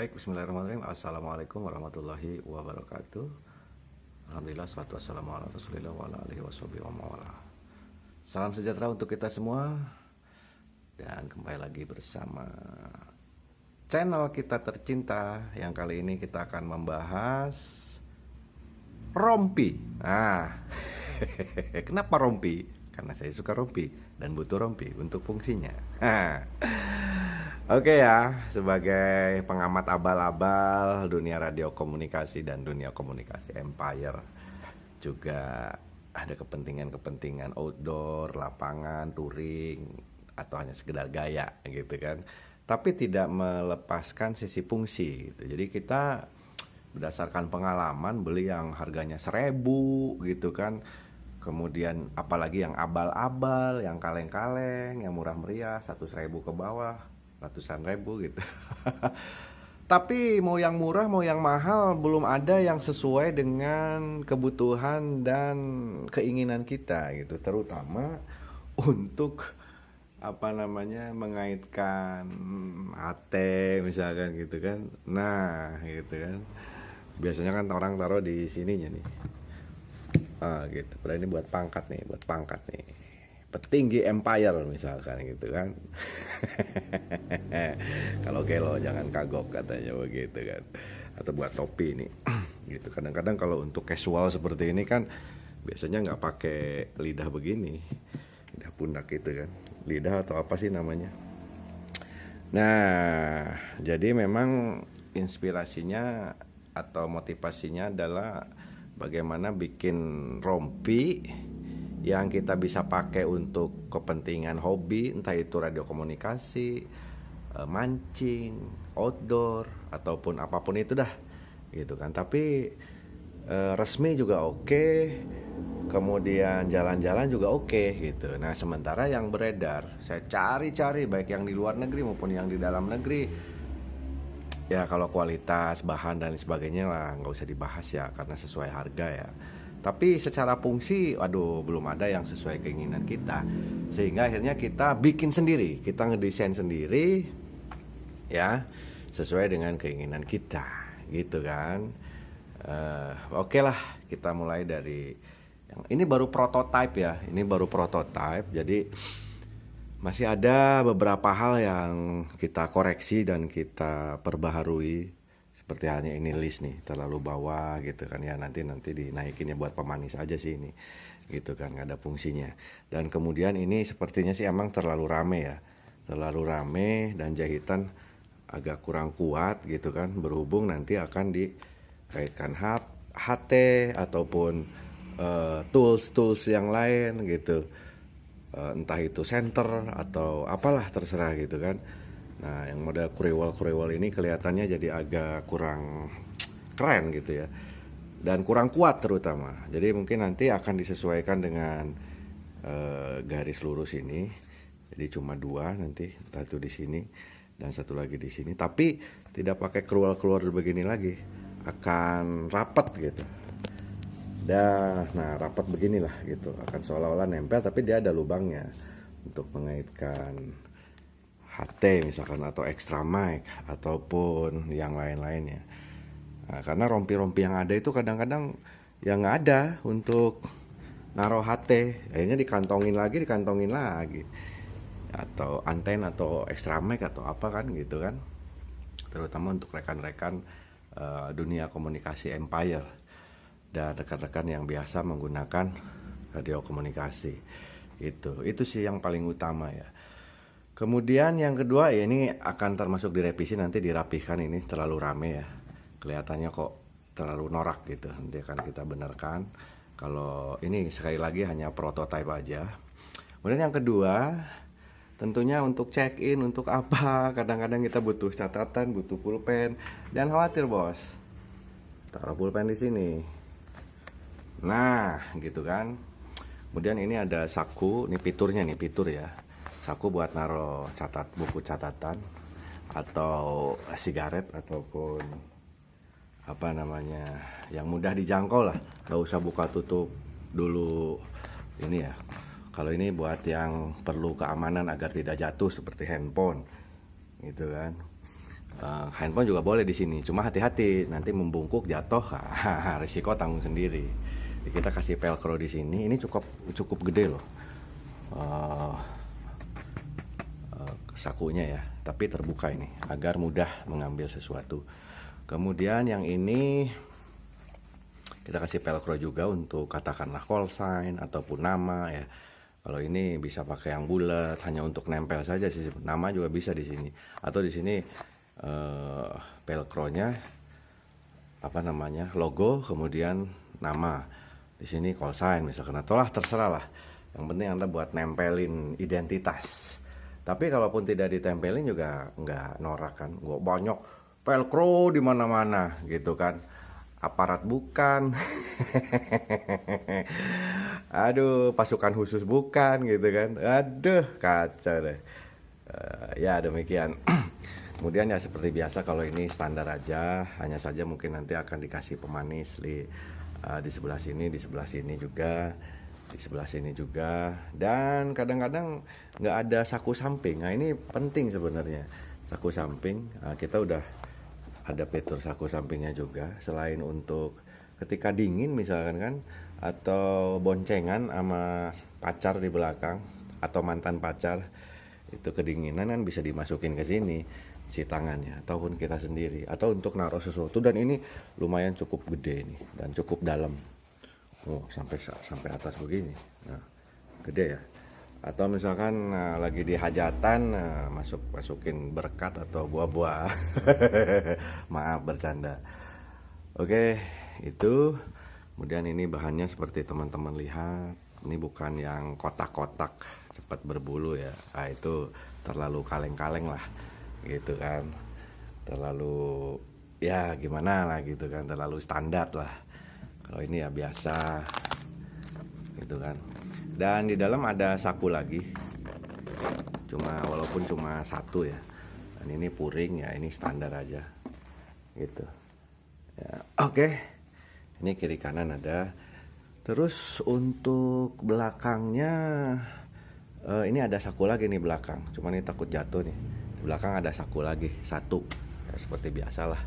Baik, bismillahirrahmanirrahim. Assalamualaikum warahmatullahi wabarakatuh. Alhamdulillah, salatu wassalamu ala rasulillah wa ala alihi washabihi wa mawala. Salam sejahtera untuk kita semua. Dan kembali lagi bersama channel kita tercinta. Yang kali ini kita akan membahas rompi. Nah, kenapa rompi? Karena saya suka rompi dan butuh rompi untuk fungsinya. Oke ya, sebagai pengamat abal-abal dunia radio komunikasi dan dunia komunikasi empire, juga ada kepentingan-kepentingan outdoor, lapangan, touring, atau hanya sekedar gaya gitu kan. Tapi tidak melepaskan sisi fungsi gitu. Jadi kita berdasarkan pengalaman beli yang harganya 1.000 gitu kan. Kemudian apalagi yang abal-abal, yang kaleng-kaleng, yang murah meriah 100.000 ke bawah, ratusan ribu gitu. Tapi mau yang murah mau yang mahal belum ada yang sesuai dengan kebutuhan dan keinginan kita gitu, terutama untuk mengaitkan HT misalkan gitu kan. Nah, gitu kan. Biasanya kan orang taruh di sininya nih. Gitu. Padahal ini buat pangkat nih. Petinggi empire misalkan gitu kan. Kalau gelo jangan kagok katanya begitu kan. Atau buat topi nih. Gitu. Kadang-kadang kalau untuk casual seperti ini kan biasanya nggak pakai lidah begini, lidah pundak gitu kan. Lidah atau apa sih namanya. Nah, jadi memang inspirasinya atau motivasinya adalah bagaimana bikin rompi yang kita bisa pakai untuk kepentingan hobi, entah itu radio komunikasi, mancing, outdoor, ataupun apapun itu dah gitu kan. Tapi resmi juga oke, kemudian jalan-jalan juga oke gitu. Nah, sementara yang beredar saya cari-cari baik yang di luar negeri maupun yang di dalam negeri, ya kalau kualitas bahan dan sebagainya lah nggak usah dibahas ya, karena sesuai harga ya. Tapi secara fungsi, waduh, belum ada yang sesuai keinginan kita. Sehingga akhirnya kita bikin sendiri, kita ngedesain sendiri, ya, sesuai dengan keinginan kita, gitu kan. Oke lah, kita mulai dari yang ini baru prototype ya, ini baru prototype. Jadi masih ada beberapa hal yang kita koreksi dan kita perbaharui. Seperti halnya ini list nih, terlalu bawah gitu kan ya, nanti dinaikinnya buat pemanis aja sih ini gitu kan, nggak ada fungsinya. Dan kemudian ini sepertinya sih emang terlalu rame ya, terlalu rame dan jahitan agak kurang kuat gitu kan, berhubung nanti akan dikaitkan HT ataupun tools yang lain gitu, entah itu center atau apalah terserah gitu kan. Nah, yang model kurewal ini kelihatannya jadi agak kurang keren gitu ya. Dan kurang kuat terutama. Jadi mungkin nanti akan disesuaikan dengan garis lurus ini. Jadi cuma 2 nanti, satu di sini dan satu lagi di sini. Tapi tidak pakai keluar begini lagi. Akan rapat gitu. Nah, rapat beginilah gitu. Akan seolah-olah nempel tapi dia ada lubangnya untuk mengaitkan HT misalkan atau extra mic ataupun yang lain-lainnya. Nah, karena rompi-rompi yang ada itu kadang-kadang yang nggak ada untuk naruh HT, akhirnya dikantongin lagi, atau anten atau extra mic atau apa kan gitu kan. Terutama untuk rekan-rekan dunia komunikasi empire dan rekan-rekan yang biasa menggunakan radio komunikasi. Itu sih yang paling utama ya. Kemudian yang kedua ya, ini akan termasuk direvisi, nanti dirapihkan. Ini terlalu rame ya, kelihatannya kok terlalu norak gitu. Nanti akan kita benarkan. Kalau ini sekali lagi hanya prototipe aja. Kemudian yang kedua, tentunya untuk check in, untuk apa, kadang-kadang kita butuh catatan, butuh pulpen. Dan khawatir bos, taruh pulpen di sini. Nah gitu kan. Kemudian ini ada saku, ini fitur ya. Saku buat naro buku catatan atau sigaret ataupun yang mudah dijangkau lah, nggak usah buka tutup dulu ini ya. Kalau ini buat yang perlu keamanan agar tidak jatuh seperti handphone gitu kan. Handphone juga boleh di sini, cuma hati-hati nanti membungkuk jatuh, risiko tanggung sendiri. Jadi kita kasih velcro di sini, ini cukup gede loh sakunya ya, tapi terbuka ini agar mudah mengambil sesuatu. Kemudian yang ini kita kasih velcro juga untuk katakanlah call sign ataupun nama ya. Kalau ini bisa pakai yang bulat, hanya untuk nempel saja sih. Nama juga bisa di sini. Atau di sini velcro-nya apa namanya, logo, kemudian nama. Di sini call sign misalkan. Atau lah terserah lah. Yang penting Anda buat nempelin identitas. Tapi kalaupun tidak ditempelin juga nggak norak kan. Gua banyak velcro di mana-mana gitu kan. Aparat bukan. Aduh, pasukan khusus bukan gitu kan. Aduh, kacau deh. Ya demikian. Kemudian ya seperti biasa, kalau ini standar aja, hanya saja mungkin nanti akan dikasih pemanis di sebelah sini, di sebelah sini juga, di sebelah sini juga. Dan kadang-kadang nggak ada saku samping. Nah ini penting sebenarnya, saku samping. Kita udah ada fitur saku sampingnya juga, selain untuk ketika dingin misalkan kan, atau boncengan sama pacar di belakang atau mantan pacar itu kedinginan kan, bisa dimasukin ke sini si tangannya ataupun kita sendiri, atau untuk naruh sesuatu. Dan ini lumayan cukup gede ini dan cukup dalam, sampai atas begini. Nah, gede ya. Atau misalkan lagi di hajatan, masukin berkat atau buah-buah. Maaf bercanda. Oke, itu. Kemudian ini bahannya seperti teman-teman lihat, ini bukan yang kotak-kotak cepat berbulu ya. Itu terlalu kaleng-kaleng lah gitu kan, terlalu ya gimana lah gitu kan, terlalu standar lah. Kalau ini ya biasa gitu kan. Dan di dalam ada saku lagi, walaupun cuma satu ya. Dan ini puring ya, ini standar aja gitu ya. Oke, ini kiri kanan ada. Terus untuk belakangnya ini ada saku lagi nih belakang, cuman ini takut jatuh nih. Di belakang ada saku lagi satu ya, seperti biasalah,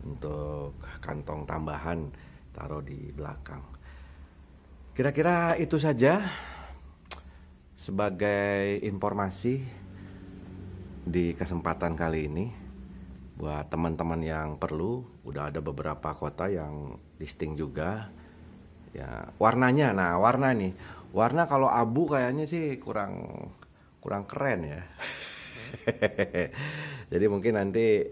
untuk kantong tambahan taruh di belakang. Kira-kira itu saja sebagai informasi di kesempatan kali ini. Buat teman-teman yang perlu, udah ada beberapa kota yang listing juga ya. Warnanya, nah warna nih, warna kalau abu kayaknya sih kurang keren ya. Jadi mungkin nanti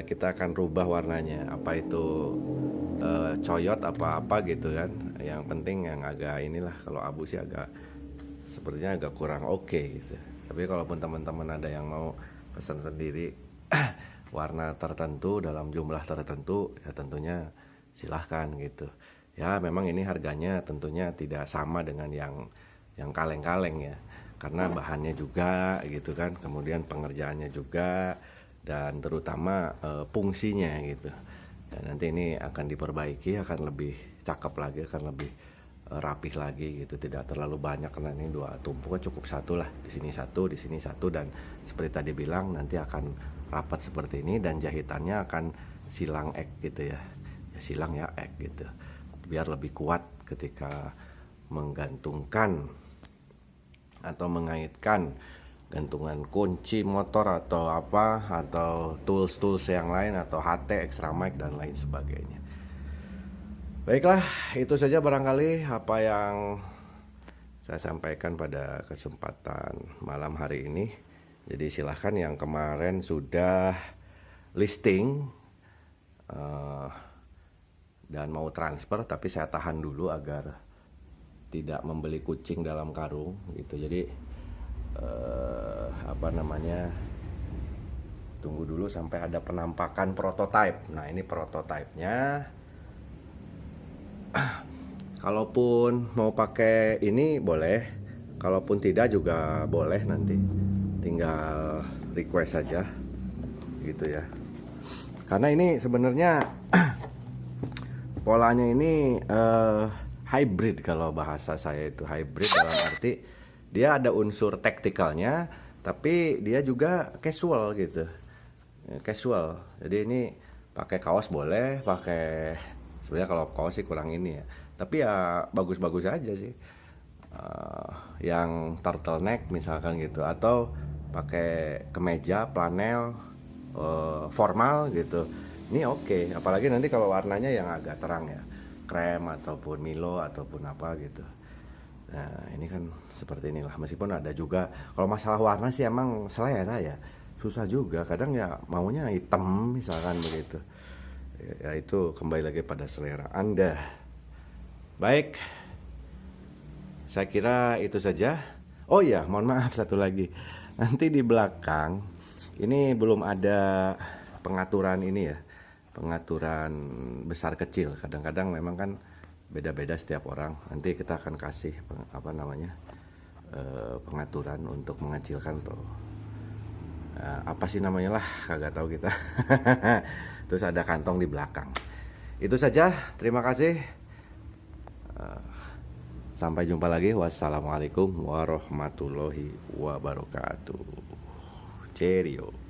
kita akan rubah warnanya, apa itu coyot apa gitu kan. Yang penting yang agak inilah, kalau abu sih sepertinya agak kurang oke gitu. Tapi kalaupun teman-teman ada yang mau pesan sendiri warna tertentu dalam jumlah tertentu, ya tentunya silahkan gitu. Ya memang ini harganya tentunya tidak sama dengan yang kaleng-kaleng ya, karena bahannya juga gitu kan, kemudian pengerjaannya juga, dan terutama fungsinya gitu. Dan nanti ini akan diperbaiki, akan lebih cakep lagi, akan lebih rapih lagi gitu, tidak terlalu banyak, karena ini dua tumpukan cukup satu lah, di sini satu, di sini satu. Dan seperti tadi bilang, nanti akan rapat seperti ini, dan jahitannya akan silang ek gitu ya, silang ya ek gitu, biar lebih kuat ketika menggantungkan atau mengaitkan gantungan kunci motor atau apa, atau tools yang lain, atau HT, extra mic dan lain sebagainya. Baiklah, itu saja barangkali apa yang saya sampaikan pada kesempatan malam hari ini. Jadi silahkan yang kemarin sudah listing dan mau transfer, tapi saya tahan dulu agar tidak membeli kucing dalam karung gitu. Jadi tunggu dulu sampai ada penampakan prototipe. Nah ini prototipenya. Kalaupun mau pakai ini boleh, kalaupun tidak juga boleh, nanti tinggal request saja gitu ya. Karena ini sebenarnya polanya ini hybrid, kalau bahasa saya itu hybrid, dalam arti dia ada unsur taktikalnya, tapi dia juga casual gitu. casual. Jadi ini pakai kaos boleh, pakai sebenarnya kalau kaos sih kurang ini ya. Tapi ya bagus-bagus aja sih. Yang turtleneck misalkan gitu, atau pakai kemeja flanel formal gitu. Ini oke, apalagi nanti kalau warnanya yang agak terang ya, krem ataupun Milo ataupun apa gitu. Nah ini kan seperti inilah, meskipun ada juga kalau masalah warna sih emang selera ya, susah juga kadang ya maunya hitam misalkan begitu ya, itu kembali lagi pada selera Anda. Baik, saya kira itu saja. Oh iya, mohon maaf satu lagi, nanti di belakang ini belum ada pengaturan ini ya, pengaturan besar kecil. Kadang-kadang memang kan beda-beda setiap orang. Nanti kita akan kasih pengaturan untuk mengecilkan tuh. Apa sih namanya lah, kagak tahu kita. Terus ada kantong di belakang. Itu saja. Terima kasih. Sampai jumpa lagi. Wassalamualaikum warahmatullahi wabarakatuh. Cheerio.